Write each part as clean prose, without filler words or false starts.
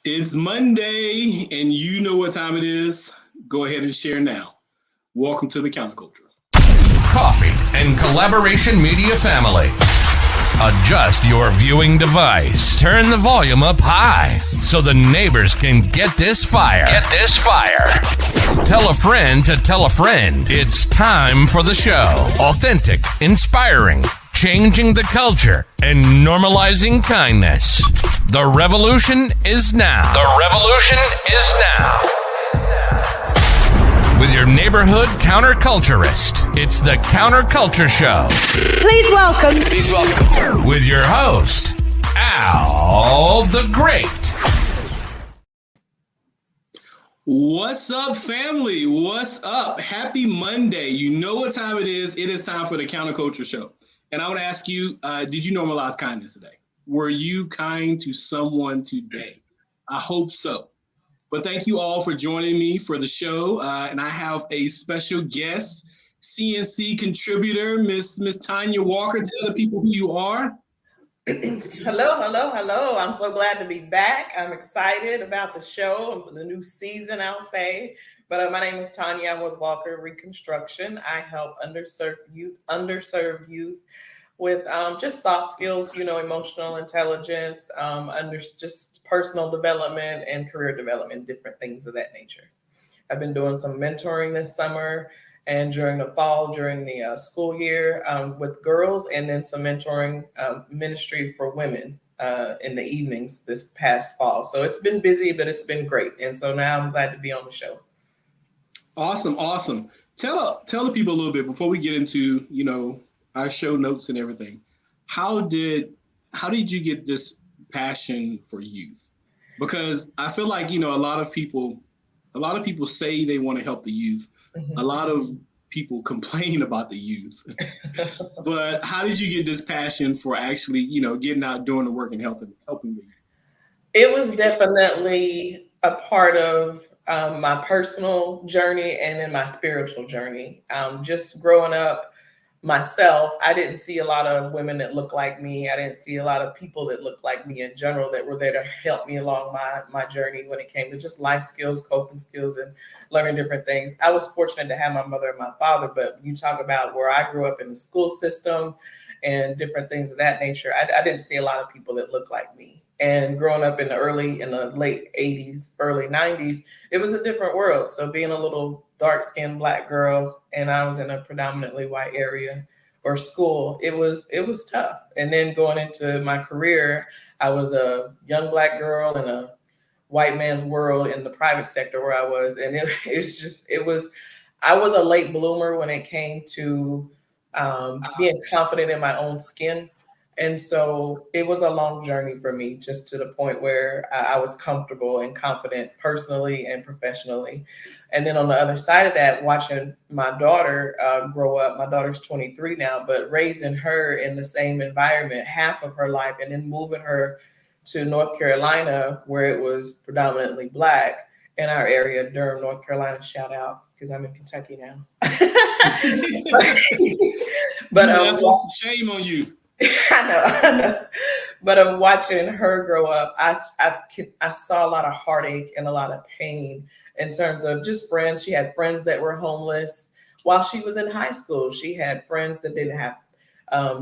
It's Monday, and you know what time it is. Go ahead and share now. Welcome to the Counterculture. Coffee and collaboration media family. Adjust your viewing device. Turn the volume up high so the neighbors can get this fire. Tell a friend to tell a friend. It's time for the show. Authentic, inspiring, changing the culture, and normalizing kindness. The revolution is now. With your neighborhood counterculturist, it's the Counterculture Show. Please welcome. With your host, Al the Great. What's up, family? What's up? Happy Monday. You know what time it is. It is time for the Counterculture Show. And I want to ask you, did you normalize kindness today? Were you kind to someone today? I hope so. But thank you all for joining me for the show. And I have a special guest, CNC contributor, Miss Tanya Walker. Tell the people who you are. Hello. I'm so glad to be back. I'm excited about the show, the new season, I'll say. But my name is Tanya. I'm with Walker Reconstruction. I help underserved youth with just soft skills, emotional intelligence, just personal development and career development, different things of that nature. I've been doing some mentoring this summer and during the fall, during the school year with girls, and then some mentoring ministry for women in the evenings this past fall. So it's been busy, but it's been great. And so now I'm glad to be on the show. Awesome. Tell the people a little bit before we get into, our show notes and everything. How did you get this passion for youth? Because I feel like, a lot of people say they want to help the youth. Mm-hmm. A lot of people complain about the youth. But how did you get this passion for actually, getting out, doing the work and helping the youth? It was definitely a part of my personal journey and in my spiritual journey. Just growing up myself, I didn't see a lot of women that looked like me. I didn't see a lot of people that looked like me in general that were there to help me along my journey when it came to just life skills, coping skills, and learning different things. I was fortunate to have my mother and my father, but you talk about where I grew up in the school system and different things of that nature. I didn't see a lot of people that looked like me. And growing up in the late 80s, early 90s, it was a different world. So being a little dark-skinned Black girl, and I was in a predominantly white area or school, it was tough. And then going into my career, I was a young Black girl in a white man's world in the private sector where I was. And I was a late bloomer when it came to being confident in my own skin. And so it was a long journey for me, just to the point where I was comfortable and confident personally and professionally. And then on the other side of that, watching my daughter grow up, my daughter's 23 now, but raising her in the same environment half of her life, and then moving her to North Carolina, where it was predominantly Black in our area, Durham, North Carolina, shout out, because I'm in Kentucky now. but shame on you. I know. But I'm watching her grow up. I saw a lot of heartache and a lot of pain in terms of just friends. She had friends that were homeless while she was in high school. She had friends that didn't have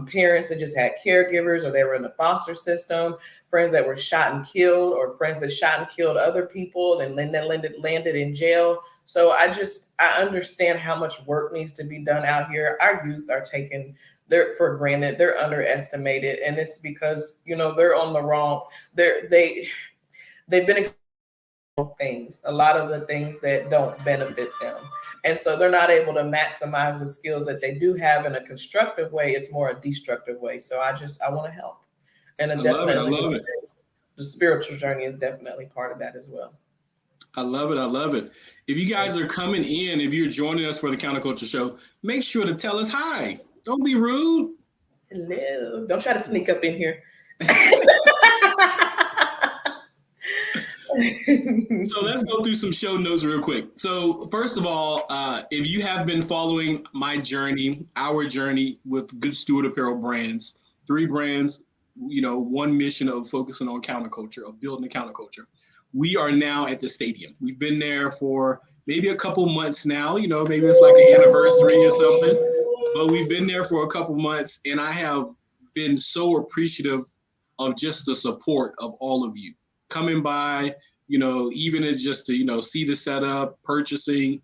parents that just had caregivers, or they were in the foster system, friends that were shot and killed, or friends that shot and killed other people and then landed in jail. So I understand how much work needs to be done out here. Our youth are taken for granted. They're underestimated, and it's because they're on the wrong. They've been things, a lot of the things that don't benefit them, and so they're not able to maximize the skills that they do have in a constructive way. It's more a destructive way. So I want to help, and definitely the spiritual journey is definitely part of that as well. I love it. If you guys are coming in, if you're joining us for the Counterculture Show, make sure to tell us hi. Don't be rude. Hello. Don't try to sneak up in here. So let's go through some show notes real quick. So first of all, if you have been following my journey, our journey with Good Steward Apparel brands, 3 brands, one mission of focusing on counterculture, of building a counterculture. we are now at the stadium. We've been there for maybe a couple months now, maybe it's like an anniversary or something, but we've been there for a couple months, and I have been so appreciative of just the support of all of you coming by, even as just to, see the setup, purchasing,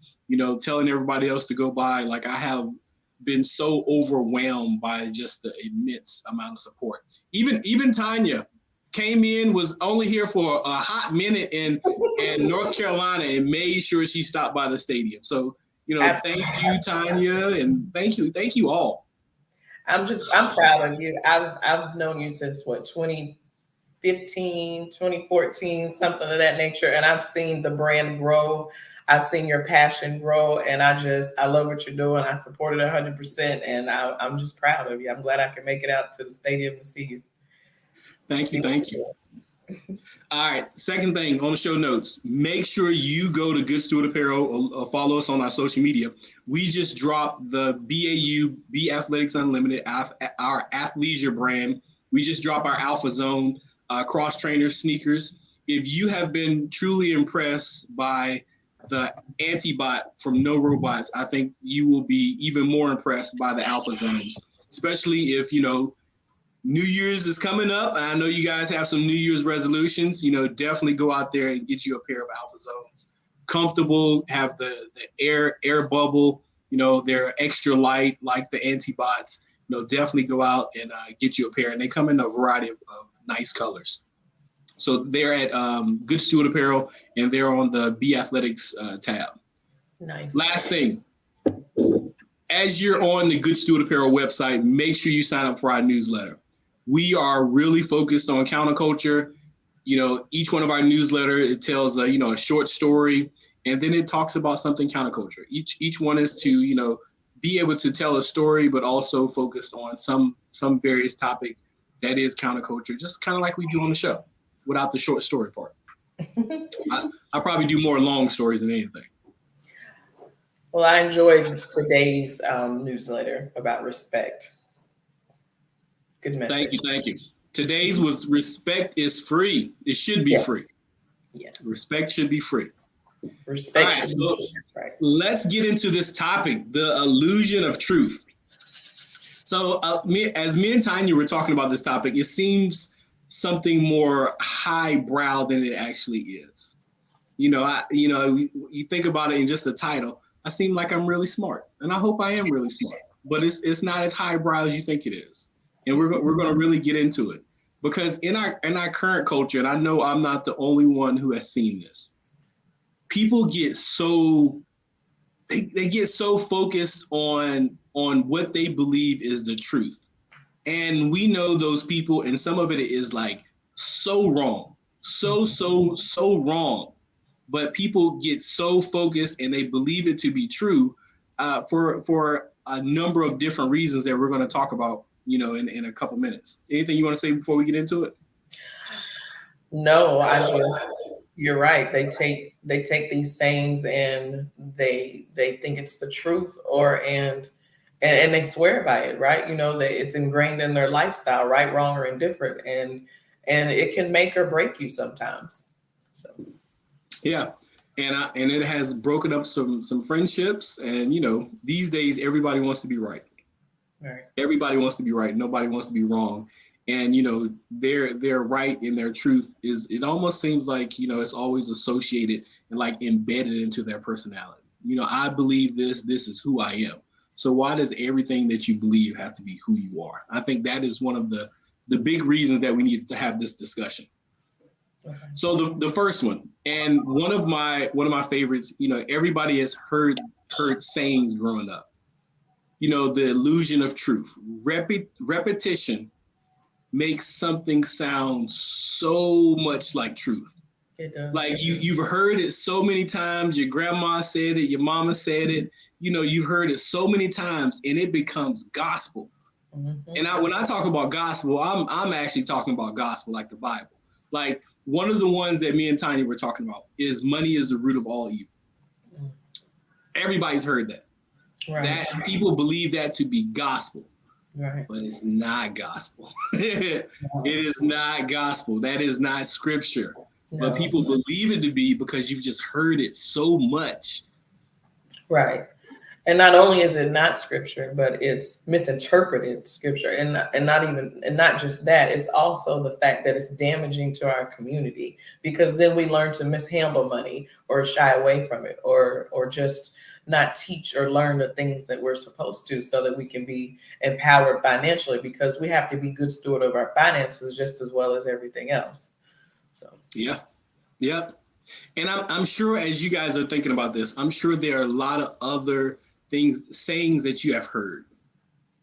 telling everybody else to go by. Like, I have been so overwhelmed by just the immense amount of support. Even Tanya came in, was only here for a hot minute in North Carolina, and made sure she stopped by the stadium. So, Absolutely. Thank you, Tanya, and thank you all. I'm proud of you. I've known you since 2015, 2014, something of that nature. And I've seen the brand grow. I've seen your passion grow, and I love what you're doing. I support it 100%, and I'm just proud of you. I'm glad I can make it out to the stadium to see you. Thank you. All right, second thing on the show notes, make sure you go to Good Steward Apparel or follow us on our social media. We just dropped the BAU, Be Athletics Unlimited, our athleisure brand. We just dropped our Alpha Zone cross trainer sneakers. If you have been truly impressed by the Antibot from No Robots, I think you will be even more impressed by the Alpha Zones, especially if, New Year's is coming up, and I know you guys have some New Year's resolutions. Definitely go out there and get you a pair of Alpha Zones. Comfortable, have the air bubble. They're extra light like the Antibots. Definitely go out and get you a pair, and they come in a variety of nice colors. So they're at Good Steward Apparel, and they're on the Be Athletics tab. Nice. Last thing, as you're on the Good Steward Apparel website, make sure you sign up for our newsletter. We are really focused on counterculture. Each one of our newsletter, it tells a short story, and then it talks about something counterculture. Each one is to be able to tell a story, but also focused on some various topic that is counterculture, just kind of like we do on the show, without the short story part. I probably do more long stories than anything. Well, I enjoyed today's newsletter about respect. Good message. Thank you. Today's was respect is free. It should be free. Yes. Respect should be free. Respect should be free. Right. Let's get into this topic, the illusion of truth. So as me and Tanya were talking about this topic, it seems something more highbrow than it actually is. You think about it in just the title. I seem like I'm really smart, and I hope I am really smart, but it's not as highbrow as you think it is. And we're going to really get into it, because in our current culture, and I know I'm not the only one who has seen this, people get so they get so focused on what they believe is the truth. And we know those people, and some of it is like so wrong, so wrong. But people get so focused and they believe it to be true for a number of different reasons that we're going to talk about, in a couple minutes. Anything you want to say before we get into it? No, you're right. They take these sayings and they think it's the truth, and they swear by it, right? It's ingrained in their lifestyle, right, wrong, or indifferent, and it can make or break you sometimes. So. Yeah, and it has broken up some friendships, and these days everybody wants to be right. Right. Everybody wants to be right. Nobody wants to be wrong. And their right and their truth it almost seems like it's always associated and like embedded into their personality. I believe this is who I am. So why does everything that you believe have to be who you are? I think that is one of the big reasons that we need to have this discussion. So the first one, and one of my favorites, everybody has heard sayings growing up. The illusion of truth. Repetition makes something sound so much like truth. It does. Like you've heard it so many times. Your grandma said it, your mama said it. You've heard it so many times, and it becomes gospel. Mm-hmm. And when I talk about gospel, I'm actually talking about gospel like the Bible. Like one of the ones that me and Tanya were talking about is money is the root of all evil. Mm. Everybody's heard that. Right. That people believe that to be gospel. Right. But it's not gospel. It is not gospel. That is not scripture. but people believe it to be because you've just heard it so much. Right. And not only is it not scripture, but it's misinterpreted scripture, and not just that, it's also the fact that it's damaging to our community, because then we learn to mishandle money or shy away from it, or just not teach or learn the things that we're supposed to, so that we can be empowered financially, because we have to be good steward of our finances just as well as everything else. So yeah. And I'm sure as you guys are thinking about this, I'm sure there are a lot of other sayings that you have heard,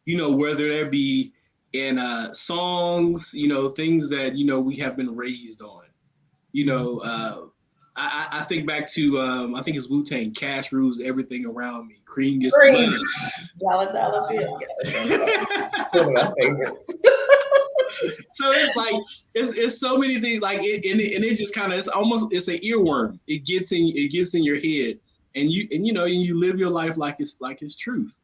whether there be in songs, things that, we have been raised on, I think back to, I think it's Wu-Tang, cash rules everything around me. Cream gets the money. Dollar bill. One of my favorites. So it's like, it's so many things, like it, and it just kind of, it's an earworm. It gets in your head, and you live your life like it's truth,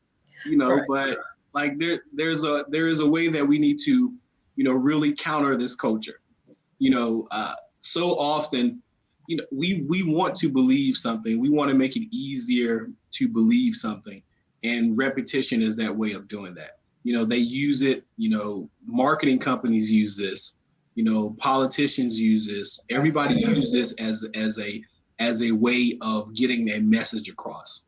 right. But like there is a way that we need to, really counter this culture. So often, we want to believe something. We want to make it easier to believe something, and repetition is that way of doing that. They use it, marketing companies use this, politicians use this, everybody uses this as a way of getting a message across.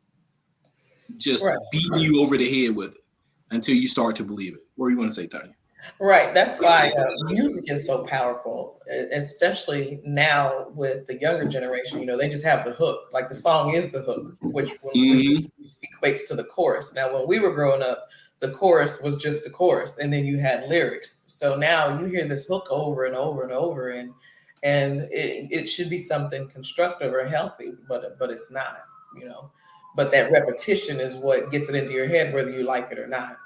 Just beating you over the head with it until you start to believe it. What do you want to say, Tanya? Right. That's why music is so powerful, especially now with the younger generation. They just have the hook. Like the song is the hook, which equates to the chorus. Now, when we were growing up, the chorus was just the chorus, and then you had lyrics. So now you hear this hook over and over and over, and it should be something constructive or healthy, but it's not. But that repetition is what gets it into your head, whether you like it or not.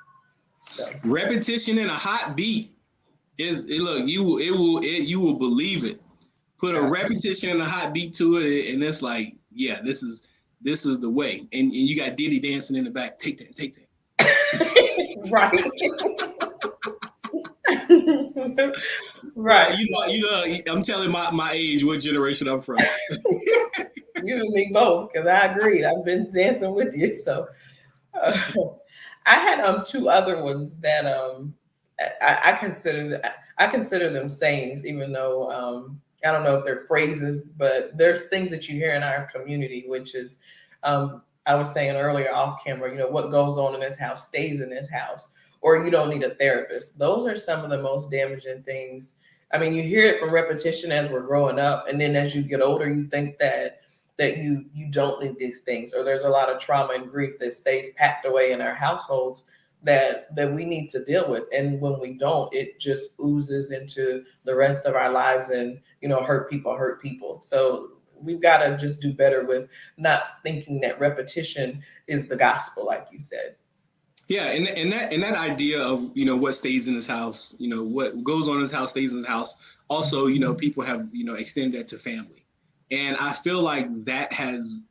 So. Repetition in a hot beat you will believe it. Put a repetition and a hot beat to it, and it's like, yeah, this is the way. And you got Diddy dancing in the back. Take that. Right. Right. I'm telling my age, what generation I'm from. You and me both, because I agreed. I've been dancing with you. So I had two other ones that I consider them sayings, even though I don't know if they're phrases, but they're things that you hear in our community, which is I was saying earlier off camera, what goes on in this house stays in this house, or you don't need a therapist. Those are some of the most damaging things. I mean, you hear it from repetition as we're growing up, and then as you get older, you think that you don't need these things, or there's a lot of trauma and grief that stays packed away in our households that we need to deal with. And when we don't, it just oozes into the rest of our lives, and hurt people. So we've got to just do better with not thinking that repetition is the gospel, like you said. Yeah, and that idea of what stays in this house, what goes on in this house stays in this house. Also, people have extended that to family, and I feel like that has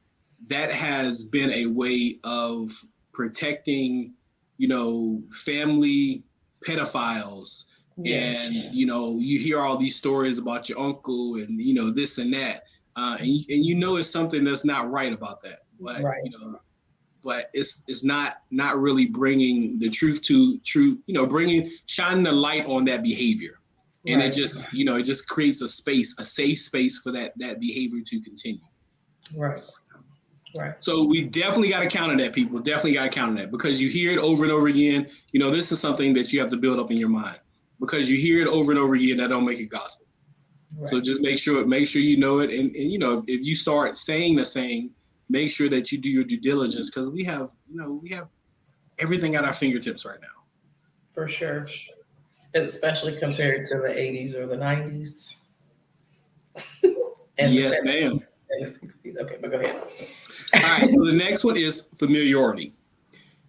been a way of protecting family pedophiles. Yes. And you hear all these stories about your uncle and this and that, and it's something that's not right about that, but right. But it's not really bringing the truth to shining the light on that behavior. And right. It just creates a safe space for that behavior to continue. Right. So we definitely got to counter that, people. Definitely got to counter that, because you hear it over and over again. This is something that you have to build up in your mind, because you hear it over and over again. That don't make it gospel. Right. So just make sure you know it. And if you start saying the saying, make sure that you do your due diligence, because we have everything at our fingertips right now. For sure. Especially compared to the 80s or the 90s. And yes, ma'am. And the 60s. Okay, but go ahead. All right, so the next one is familiarity.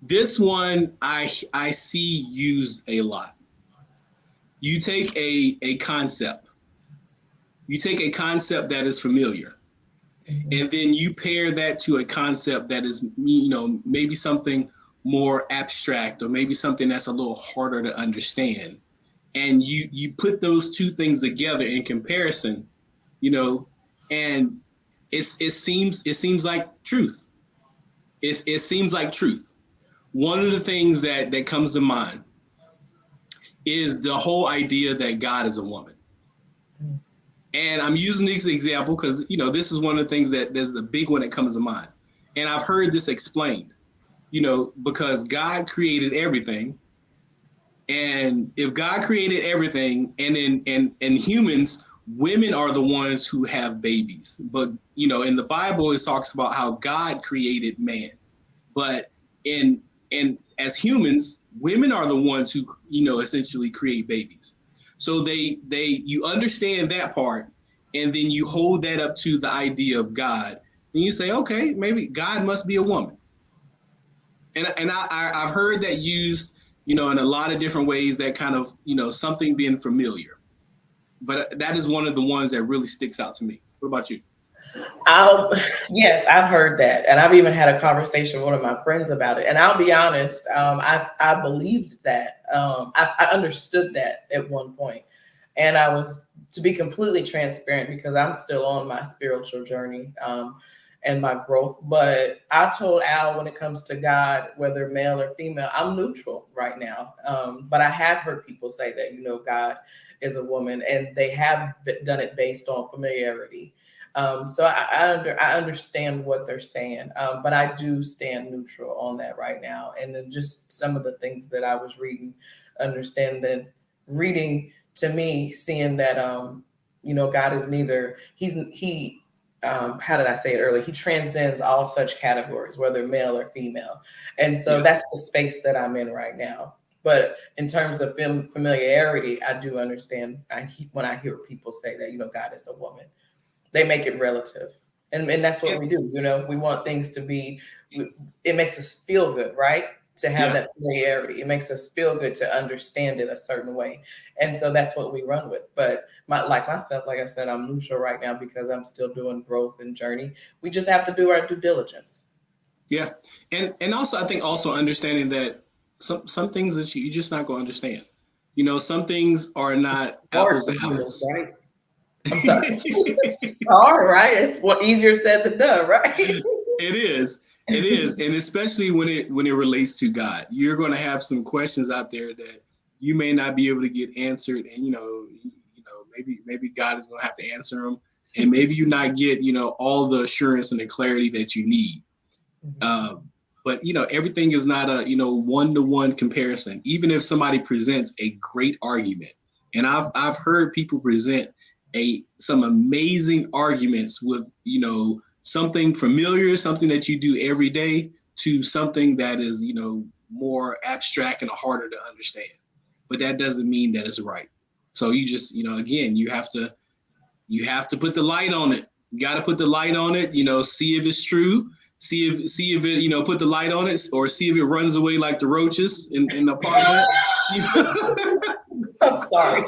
This one I see used a lot. You take a concept. You take a concept that is familiar, and then you pair that to a concept that is, maybe something more abstract, or maybe something that's a little harder to understand. And you put those two things together in comparison, you know, and it seems like truth. It seems like truth. One of the things that comes to mind is the whole idea that God is a woman. And I'm using this example because, you know, this is one of the things that there's the big one that comes to mind. And I've heard this explained, you know, because God created everything. And if God created everything and in humans, women are the ones who have babies. But, you know, in the Bible, it talks about how God created man. But in as humans, women are the ones who, you know, essentially create babies. So you understand that part, and then you hold that up to the idea of God. And you say, okay, maybe God must be a woman. And I've heard that used, you know, in a lot of different ways, that kind of, you know, something being familiar. But that is one of the ones that really sticks out to me. What about you? Yes, I've heard that, and I've even had a conversation with one of my friends about it. And I'll be honest, I believed that. I understood that at one point, and I was, to be completely transparent, because I'm still on my spiritual journey and my growth. But I told Al, when it comes to God, whether male or female, I'm neutral right now. But I have heard people say that, you know, God is a woman, and they have done it based on familiarity. So I understand what they're saying, but I do stand neutral on that right now. And then just some of the things that I was reading, reading to me, seeing that, you know, God is neither, how did I say it earlier? He transcends all such categories, whether male or female. And so that's the space that I'm in right now. But in terms of familiarity, I do understand when I hear people say that, you know, God is a woman. They make it relative. And that's what we do. You know, we want things to be, it makes us feel good, right? To have that familiarity. It makes us feel good to understand it a certain way. And so that's what we run with. But like myself, like I said, I'm neutral right now because I'm still doing growth and journey. We just have to do our due diligence. Yeah. And also, I think also understanding that some things that you're just not going to understand. You know, some things are not apples to apples. Right? I'm sorry. All right. It's easier said than done, right? It is. And especially when it relates to God, you're going to have some questions out there that you may not be able to get answered. And, you know, maybe God is going to have to answer them, and maybe you not get, you know, all the assurance and the clarity that you need. But, you know, everything is not a, you know, one-to-one comparison. Even if somebody presents a great argument, and I've heard people present some amazing arguments with, you know, something familiar, something that you do every day, to something that is, you know, more abstract and harder to understand. But that doesn't mean that it's right. So you just, you know, again, you have to put the light on it. You got to put the light on it, you know, see if it's true, see if it, you know, put the light on it, or see if it runs away like the roaches in the apartment. You know? I'm sorry.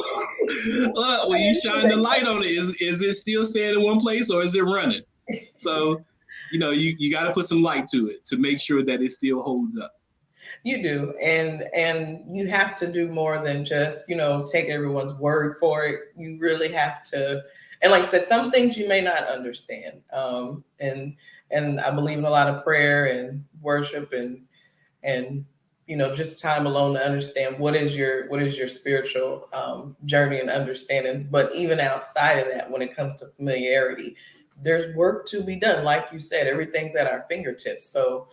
Look, when you shine the light on it, is it still staying in one place, or is it running? So, you know, you got to put some light to it to make sure that it still holds up. You do. And you have to do more than just, you know, take everyone's word for it. You really have to. And like I said, some things you may not understand. And I believe in a lot of prayer and worship and you know, just time alone to understand what is your spiritual journey and understanding. But even outside of that, when it comes to familiarity, there's work to be done. Like you said, everything's at our fingertips. So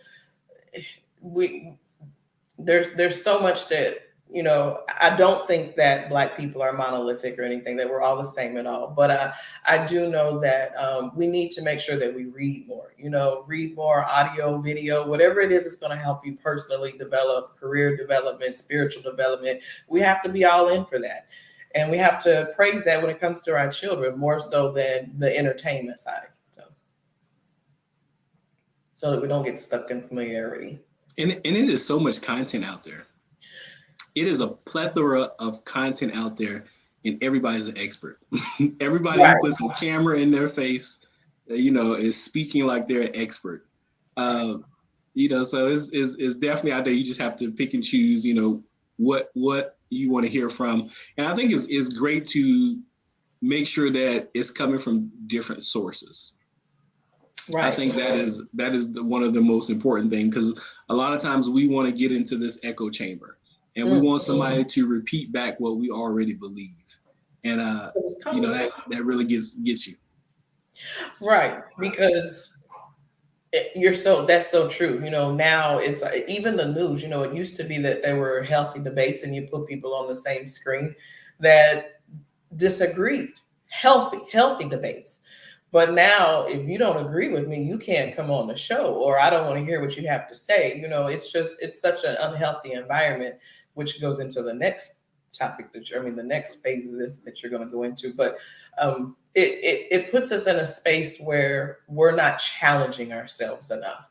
there's so much that, you know, I don't think that Black people are monolithic or anything, that we're all the same at all. But I do know that we need to make sure that we read more, you know, read more audio, video, whatever it is that's going to help you personally develop, career development, spiritual development. We have to be all in for that. And we have to praise that when it comes to our children, more so than the entertainment side. So that we don't get stuck in familiarity. And it is so much content out there. It is a plethora of content out there, and everybody's an expert. Everybody who puts a camera in their face, you know, is speaking like they're an expert. You know, so it's definitely out there. You just have to pick and choose, you know, what you want to hear from. And I think it's great to make sure that it's coming from different sources. Right. I think that is one of the most important things, because a lot of times we want to get into this echo chamber and we want somebody to repeat back what we already believe. And that really gets you. Right, because that's so true. Now it's even the news, it used to be that there were healthy debates and you put people on the same screen that disagreed, healthy debates. But now if you don't agree with me, you can't come on the show, or I don't want to hear what you have to say. It's such an unhealthy environment, which goes into the next topic the next phase of this that you're going to go into. But it puts us in a space where we're not challenging ourselves enough,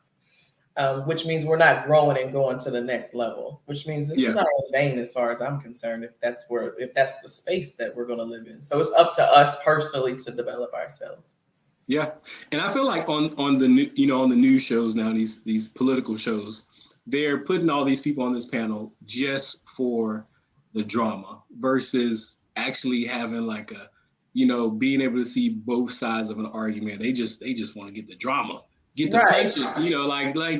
which means we're not growing and going to the next level, which means this is not in vain as far as I'm concerned, if that's the space that we're going to live in. So it's up to us personally to develop ourselves. Yeah. And I feel like on the news shows now, these political shows, they're putting all these people on this panel just for the drama versus actually having like being able to see both sides of an argument. They just want to get the drama, get the punches, like they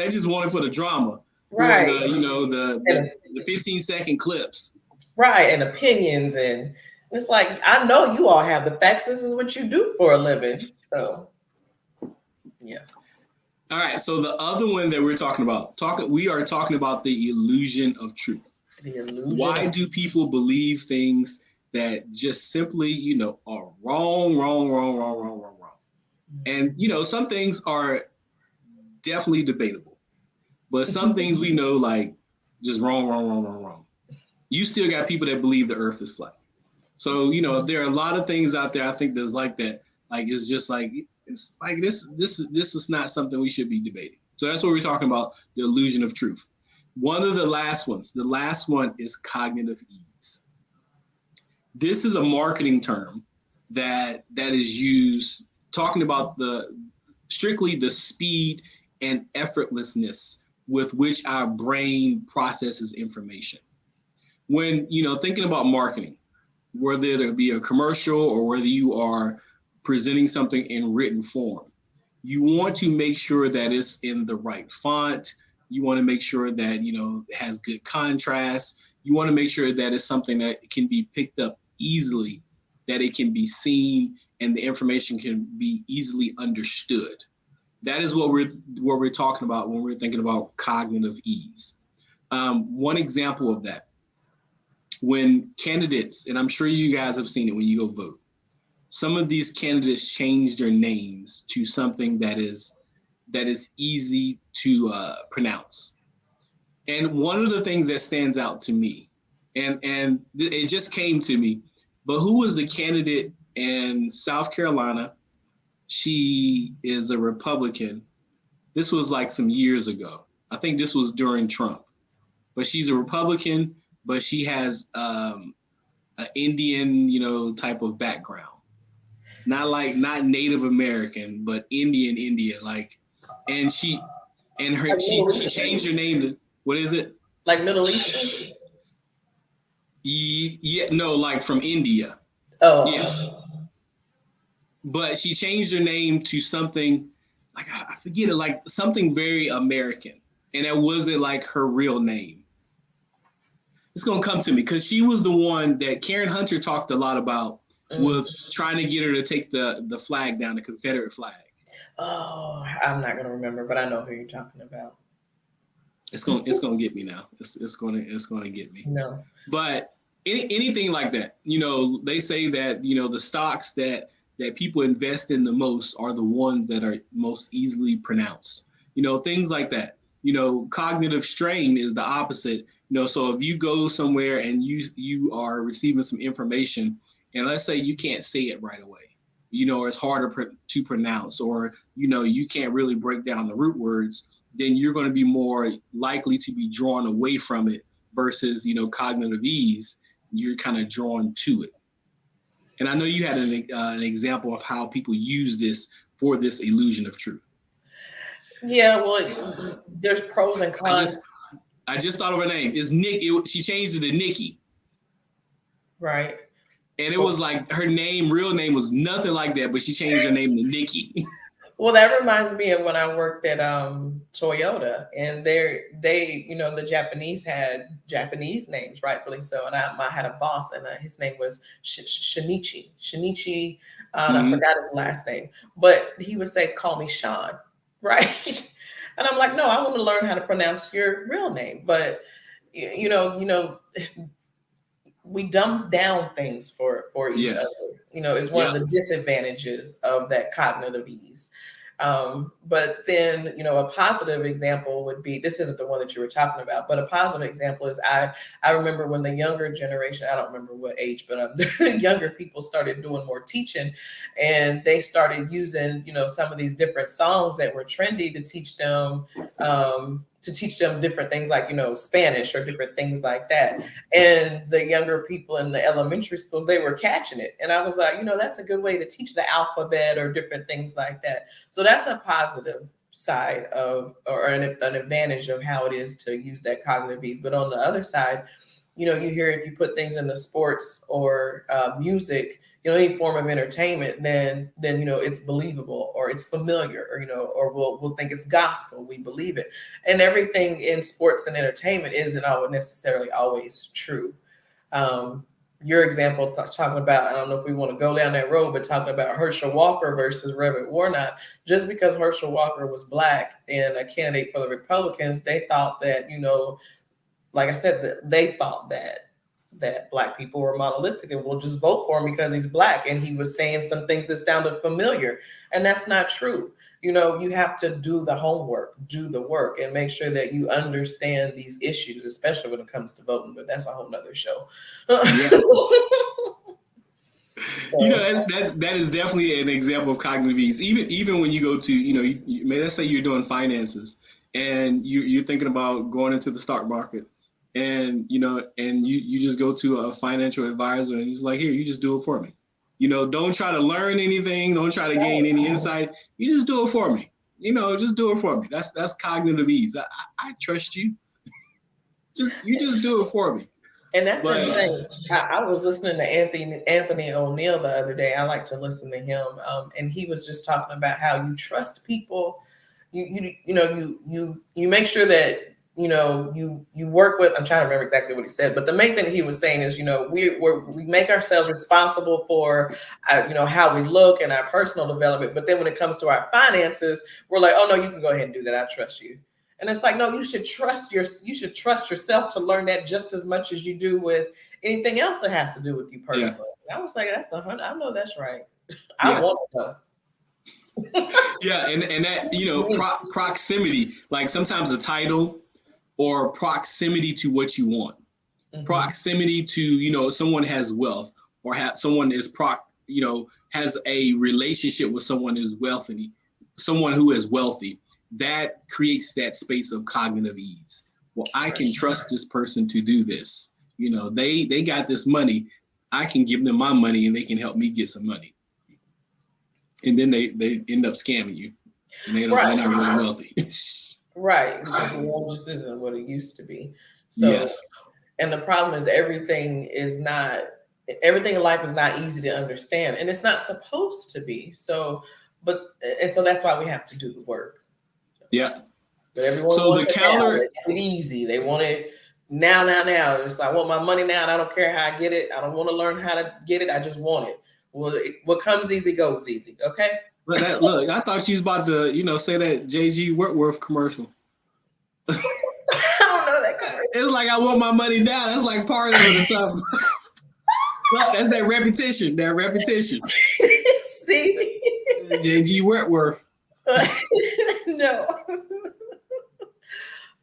just want it for the drama. Right. For the 15-second clips. Right. And opinions, and it's like, I know you all have the facts. This is what you do for a living. So yeah. All right. So the other one that we're talking about, we are talking about the illusion of truth. Why do people believe things that just simply, are wrong? And, some things are definitely debatable, but some things we know, like just wrong. You still got people that believe the earth is flat. So, there are a lot of things out there, I think there's like that, like, it's just like, it's like this is not something we should be debating. So that's what we're talking about, the illusion of truth. One of the last one is cognitive ease. This is a marketing term that is used talking about strictly the speed and effortlessness with which our brain processes information. When, thinking about marketing, whether it be a commercial or whether you are presenting something in written form, you want to make sure that it's in the right font. You want to make sure that, it has good contrast. You want to make sure that it's something that can be picked up easily, that it can be seen, and the information can be easily understood. That is what we're talking about when we're thinking about cognitive ease. One example of that, when candidates, and I'm sure you guys have seen it when you go vote, some of these candidates change their names to something that is easy to pronounce. And one of the things that stands out to me, and it just came to me, but who was the candidate in South Carolina? She is a Republican. This was like some years ago. I think this was during Trump. But she's a Republican, but she has an Indian, type of background. Not Native American, but Indian, like, and she changed her name to, what is it? Like Middle Eastern? Yeah, no, like from India. Oh. Yes. But she changed her name to something, like, I forget it, like something very American. And it wasn't like her real name. It's going to come to me, because she was the one that Karen Hunter talked a lot about with trying to get her to take the flag down, the Confederate flag. Oh, I'm not going to remember, but I know who you're talking about. It's going to get me now. It's going to get me. No. But anything like that, they say that, the stocks that people invest in the most are the ones that are most easily pronounced. Things like that. Cognitive strain is the opposite. So if you go somewhere and you are receiving some information, and let's say you can't say it right away, or it's harder to pronounce, or, you can't really break down the root words, then you're going to be more likely to be drawn away from it versus, cognitive ease. You're kind of drawn to it. And I know you had an example of how people use this for this illusion of truth. Yeah, well, there's pros and cons. I just thought of her name. It's Nick. She changed it to Nikki. Right. And it was like her real name was nothing like that, but she changed her name to Nikki. Well, that reminds me of when I worked at Toyota, and they, the Japanese had Japanese names, rightfully so. And I had a boss, and his name was Shinichi. Shinichi, and I forgot his last name, but he would say, "Call me Sean," right? And I'm like, "No, I want to learn how to pronounce your real name." But we dumb down things for each other. Is one of the disadvantages of that cognitive ease. But then, a positive example would be, this isn't the one that you were talking about, but a positive example is I remember when the younger generation, I don't remember what age, but younger people started doing more teaching, and they started using, some of these different songs that were trendy to teach them different things like, Spanish or different things like that. And the younger people in the elementary schools, they were catching it. And I was like, that's a good way to teach the alphabet or different things like that. So that's a positive side of, or an advantage of how it is to use that cognitive ease. But on the other side, you hear if you put things into sports or music, any form of entertainment, then it's believable, or it's familiar, or we'll think it's gospel. We believe it. And everything in sports and entertainment isn't necessarily always true. Your example talking about, I don't know if we want to go down that road, but talking about Herschel Walker versus Reverend Warnock, just because Herschel Walker was Black and a candidate for the Republicans, they thought that, like I said, they thought that Black people were monolithic and will just vote for him because he's Black, and he was saying some things that sounded familiar, and that's not true. You have to do the homework, do the work, and make sure that you understand these issues, especially when it comes to voting. But that's a whole nother show. That is definitely an example of cognitive ease. Even when you go to, let's say you're doing finances and you're thinking about going into the stock market. And, you just go to a financial advisor and he's like, here, you just do it for me. Don't try to learn anything. Don't try to gain any insight. You just do it for me. Just do it for me. That's cognitive ease. I trust you. You just do it for me. And that's insane. I was listening to Anthony O'Neill the other day. I like to listen to him. And he was just talking about how you trust people. You make sure that, you work with, I'm trying to remember exactly what he said, but the main thing he was saying is, we make ourselves responsible for, how we look and our personal development. But then when it comes to our finances, we're like, oh no, you can go ahead and do that. I trust you. And it's like, no, you should trust yourself to learn that just as much as you do with anything else that has to do with you personally. Yeah. I was like, that's 100. I know that's right. I want to know. Yeah, and that proximity, like sometimes a title or proximity to what you want, proximity to someone has wealth, or someone is has a relationship with someone who's wealthy, someone who is wealthy. That creates that space of cognitive ease. Well, I can trust this person to do this. They got this money. I can give them my money and they can help me get some money. And then they end up scamming you. And they're not really wealthy. Right. Because the world just isn't what it used to be. So, yes. And the problem is everything in life is not easy to understand. And it's not supposed to be. So that's why we have to do the work. Yeah. But everyone wants it easy. They want it now. It's like, I want my money now, and I don't care how I get it. I don't want to learn how to get it. I just want it. Well, what comes easy goes easy. Okay. Look, I thought you was about to, say that J.G. Whitworth commercial. I don't know that commercial. It's like, I want my money now. That's like part of it or something. That's that repetition. See? J.G. Whitworth. No.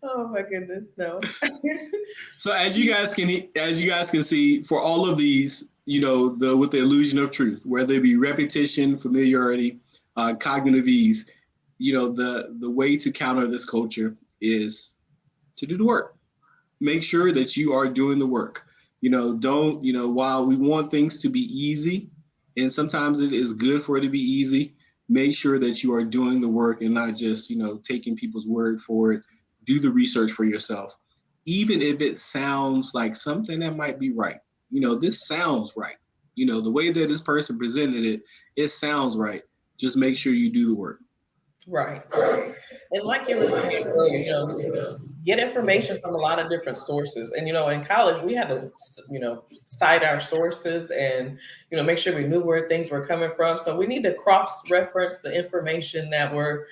Oh my goodness, no. So as you guys can see, for all of these, with the illusion of truth, whether it be repetition, familiarity, cognitive ease, the way to counter this culture is to do the work. Make sure that you are doing the work. While we want things to be easy, and sometimes it is good for it to be easy, make sure that you are doing the work and not just, taking people's word for it. Do the research for yourself, even if it sounds like something that might be right. This sounds right. the way that this person presented it, it sounds right. Just make sure you do the work. Right. And like you were saying earlier, get information from a lot of different sources. And, in college, we had to, cite our sources and, make sure we knew where things were coming from. So we need to cross-reference the information that we're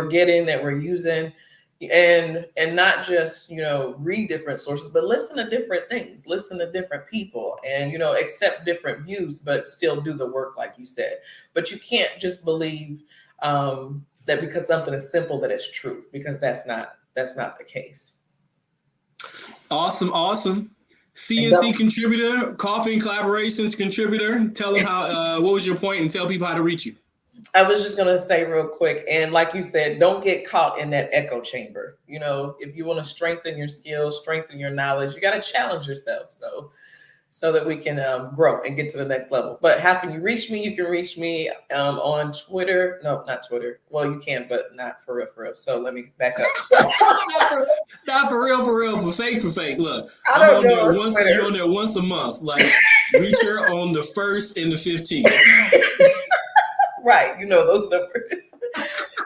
getting, that we're using, and not just, read different sources, but listen to different things, listen to different people, and, accept different views, but still do the work, like you said. But you can't just believe that because something is simple that it's true, because that's not the case. Awesome. CNC contributor, Coffee and Collaborations contributor. Tell them what was your point, and tell people how to reach you. I was just going to say real quick, and like you said, don't get caught in that echo chamber. If you want to strengthen your skills, strengthen your knowledge, you got to challenge yourself so that we can grow and get to the next level. But how can you reach me? You can reach me on Twitter. No, not Twitter. Well, you can, but not for real. So let me back up. Not for real, for fake. Look, I don't know. You're on there once a month. Like, reach her on the 1st and the 15th. Right, those numbers.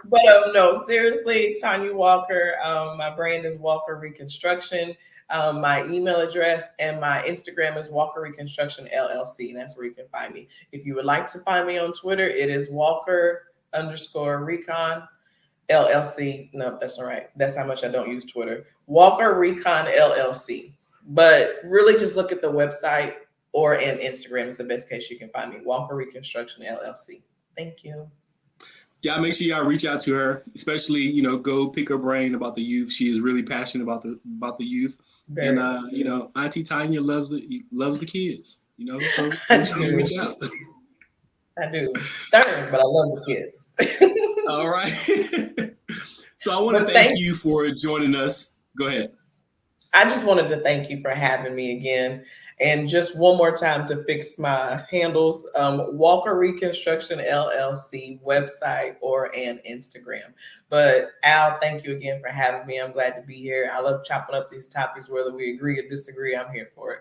But no, seriously, Tanya Walker. My brand is Walker Reconstruction. My email address and my Instagram is Walker Reconstruction LLC, and that's where you can find me. If you would like to find me on Twitter, it is Walker_Recon LLC. No, that's not right. That's how much I don't use Twitter. Walker Recon LLC. But really, just look at the website and Instagram is the best case you can find me. Walker Reconstruction LLC. Thank you. Yeah, make sure y'all reach out to her, especially, go pick her brain about the youth. She is really passionate about the youth. Very and, Auntie Tanya loves the kids, so reach out. I do. Stern, but I love the kids. All right. So I want to thank you for joining us. Go ahead. I just wanted to thank you for having me again. And just one more time to fix my handles, Walker Reconstruction LLC website and Instagram. But Al, thank you again for having me. I'm glad to be here. I love chopping up these topics, whether we agree or disagree. I'm here for it.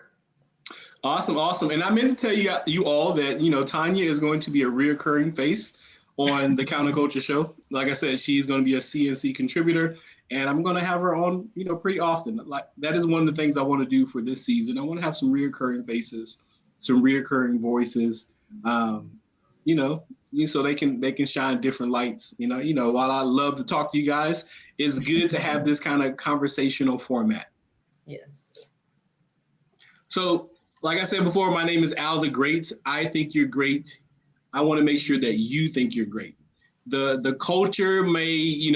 Awesome. And I meant to tell you all that, Tanya is going to be a reoccurring face on the Counterculture Show. Like I said, she's going to be a CNC contributor, and I'm going to have her on, pretty often. Like, that is one of the things I want to do for this season. I want to have some reoccurring faces, some reoccurring voices, so they can shine different lights. While I love to talk to you guys, it's good to have this kind of conversational format. Yes. So, like I said before, my name is Al the Great. I think you're great. I want to make sure that you think you're great. The culture may,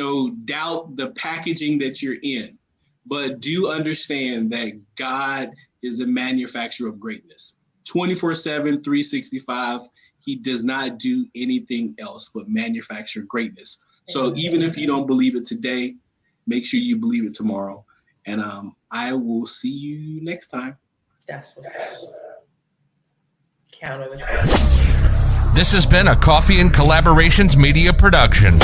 doubt the packaging that you're in, but do understand that God is a manufacturer of greatness. 24/7, 365. He does not do anything else but manufacture greatness. So even if you don't believe it today, make sure you believe it tomorrow. And I will see you next time. That's what's up. Counter the culture. This has been a Coffee and Collaborations media production.